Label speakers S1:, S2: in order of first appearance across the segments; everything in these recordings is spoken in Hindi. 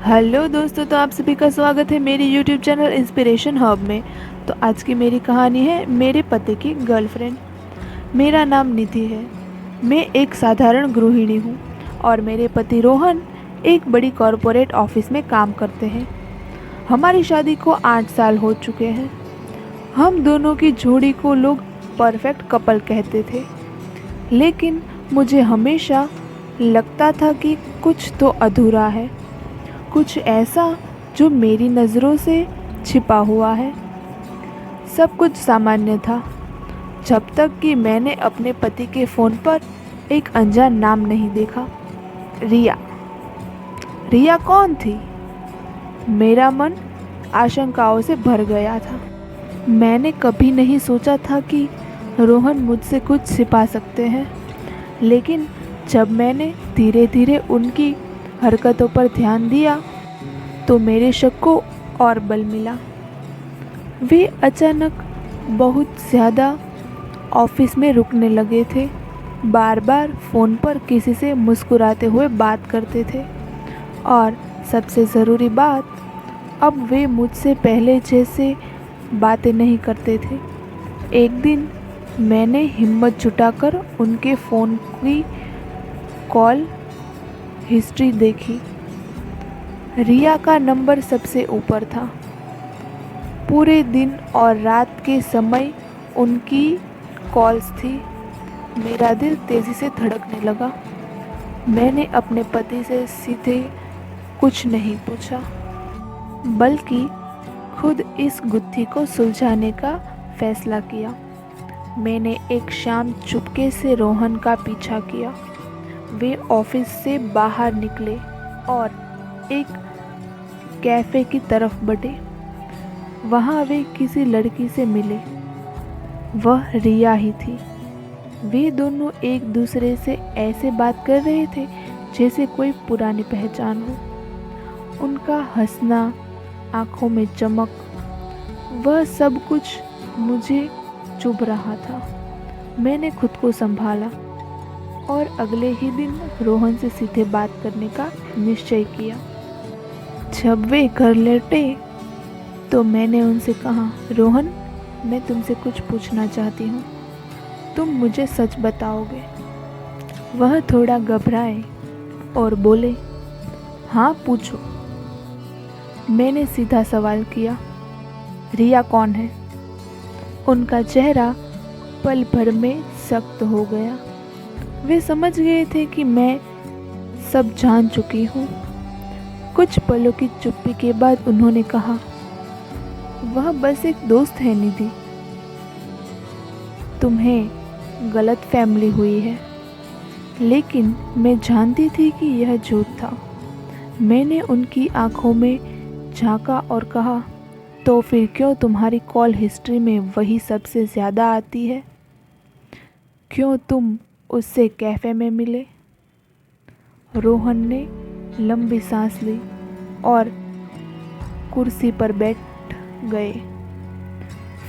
S1: हेलो दोस्तों, तो आप सभी का स्वागत है मेरे यूट्यूब चैनल इंस्पिरेशन हब में। तो आज की मेरी कहानी है मेरे पति की गर्लफ्रेंड। मेरा नाम निधि है। मैं एक साधारण गृहिणी हूँ और मेरे पति रोहन एक बड़ी कॉरपोरेट ऑफिस में काम करते हैं। हमारी शादी को 8 साल हो चुके हैं। हम दोनों की जोड़ी को लोग परफेक्ट कपल कहते थे, लेकिन मुझे हमेशा लगता था कि कुछ तो अधूरा है, कुछ ऐसा जो मेरी नज़रों से छिपा हुआ है। सब कुछ सामान्य था जब तक कि मैंने अपने पति के फ़ोन पर एक अनजान नाम नहीं देखा। रिया। रिया कौन थी? मेरा मन आशंकाओं से भर गया था। मैंने कभी नहीं सोचा था कि रोहन मुझसे कुछ छिपा सकते हैं, लेकिन जब मैंने धीरे धीरे उनकी हरकतों पर ध्यान दिया तो मेरे शक को और बल मिला। वे अचानक बहुत ज़्यादा ऑफिस में रुकने लगे थे, बार बार फ़ोन पर किसी से मुस्कुराते हुए बात करते थे, और सबसे ज़रूरी बात, अब वे मुझसे पहले जैसे बातें नहीं करते थे। एक दिन मैंने हिम्मत जुटाकर उनके फ़ोन की कॉल हिस्ट्री देखी। रिया का नंबर सबसे ऊपर था। पूरे दिन और रात के समय उनकी कॉल्स थी। मेरा दिल तेज़ी से धड़कने लगा। मैंने अपने पति से सीधे कुछ नहीं पूछा, बल्कि खुद इस गुत्थी को सुलझाने का फैसला किया। मैंने एक शाम चुपके से रोहन का पीछा किया। वे ऑफिस से बाहर निकले और एक कैफ़े की तरफ बढ़े। वहाँ वे किसी लड़की से मिले। वह रिया ही थी। वे दोनों एक दूसरे से ऐसे बात कर रहे थे जैसे कोई पुरानी पहचान हो। उनका हंसना, आँखों में चमक, वह सब कुछ मुझे चुभ रहा था। मैंने खुद को संभाला और अगले ही दिन रोहन से सीधे बात करने का निश्चय किया। जब वे घर लौटे तो मैंने उनसे कहा, रोहन, मैं तुमसे कुछ पूछना चाहती हूँ। तुम मुझे सच बताओगे? वह थोड़ा घबराए और बोले, हाँ पूछो। मैंने सीधा सवाल किया, रिया कौन है? उनका चेहरा पल भर में सख्त हो गया। वे समझ गए थे कि मैं सब जान चुकी हूँ। कुछ पलों की चुप्पी के बाद उन्होंने कहा, वह बस एक दोस्त है निधि। तुम्हें गलत फहमी हुई है। लेकिन मैं जानती थी कि यह झूठ था। मैंने उनकी आंखों में झांका और कहा, तो फिर क्यों तुम्हारी कॉल हिस्ट्री में वही सबसे ज़्यादा आती है? क्यों तुम उससे कैफ़े में मिले? रोहन ने लंबी सांस ली और कुर्सी पर बैठ गए।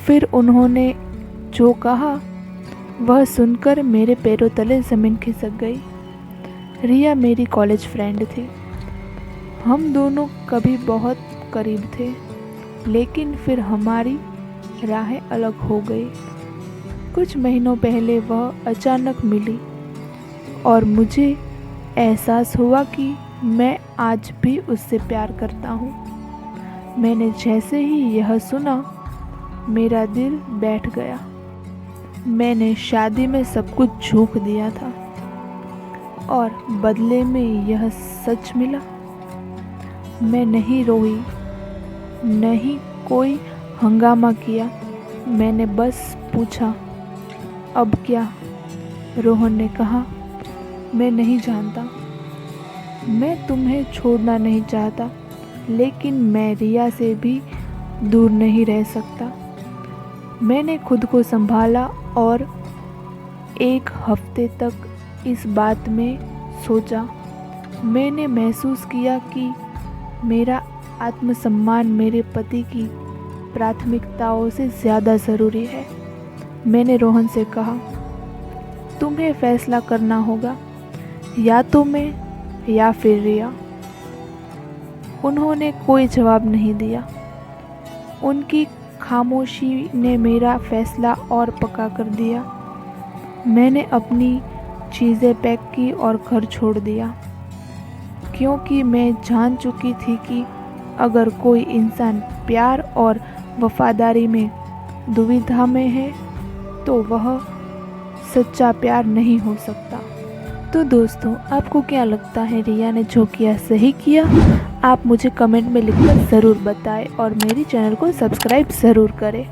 S1: फिर उन्होंने जो कहा वह सुनकर मेरे पैरों तले ज़मीन खिसक गई। रिया मेरी कॉलेज फ्रेंड थी। हम दोनों कभी बहुत करीब थे, लेकिन फिर हमारी राहें अलग हो गई। कुछ महीनों पहले वह अचानक मिली और मुझे एहसास हुआ कि मैं आज भी उससे प्यार करता हूँ। मैंने जैसे ही यह सुना, मेरा दिल बैठ गया। मैंने शादी में सब कुछ झोंक दिया था और बदले में यह सच मिला। मैं नहीं रोई, नहीं कोई हंगामा किया। मैंने बस पूछा, अब क्या? रोहन ने कहा, मैं नहीं जानता। मैं तुम्हें छोड़ना नहीं चाहता, लेकिन मैं रिया से भी दूर नहीं रह सकता। मैंने खुद को संभाला और एक हफ्ते तक इस बात में सोचा। मैंने महसूस किया कि मेरा आत्मसम्मान मेरे पति की प्राथमिकताओं से ज़्यादा ज़रूरी है। मैंने रोहन से कहा, तुम्हें फैसला करना होगा, या तो मैं या फिर रिया। उन्होंने कोई जवाब नहीं दिया। उनकी खामोशी ने मेरा फैसला और पक्का कर दिया। मैंने अपनी चीज़ें पैक की और घर छोड़ दिया, क्योंकि मैं जान चुकी थी कि अगर कोई इंसान प्यार और वफादारी में दुविधा में है तो वह सच्चा प्यार नहीं हो सकता। तो दोस्तों, आपको क्या लगता है, रिया ने जो किया सही किया? आप मुझे कमेंट में लिखकर ज़रूर बताएं और मेरी चैनल को सब्सक्राइब ज़रूर करें।